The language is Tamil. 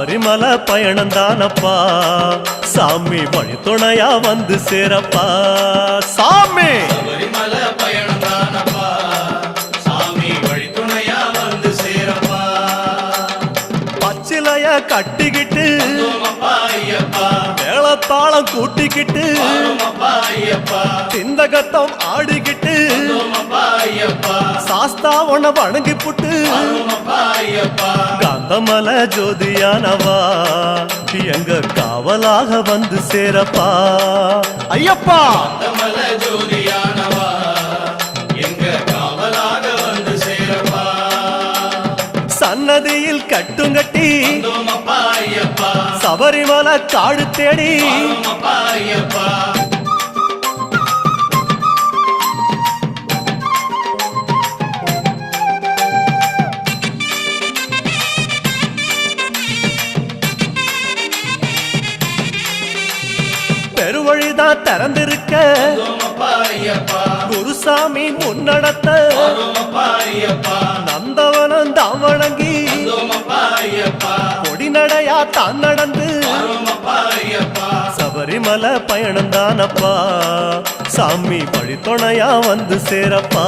சபரிமலை பயணம் தானப்பா சாமி வழி துணையா வந்து சேரப்பா சாமி சபரிமலை பயணம் தானப்பா சாமி வழி துணையா வந்து சேரப்பா பச்சிலைய கட்டிக்கிட்டு ஐயப்பா மேளத்தாளம் கூட்டிக்கிட்டு ஐயப்பா சிந்தகத்தம் ஆடிக்கிட்டு ஐயப்பா சாஸ்தா உன வணங்கி புட்டு ஐயப்பா காந்தமலை ஜோதியானவா எங்க காவலாக வந்து சேரப்பா ஐயப்பா காந்தமலை ஜோதியானவா எங்க காவலாக வந்து சேரப்பா சன்னதியில் கட்டுங்கட்டி ஐயப்பா சபரிமலை காடு தேடி ஐயப்பா பெருவழிதான் திறந்திருக்க குருசாமி முன்னடத்த நந்தவனம் தான் வணங்கி கொடிநடையா தான் நடந்து சபரிமலை பயணம் தானப்பா சாமி வழி துணையா வந்து சேரப்பா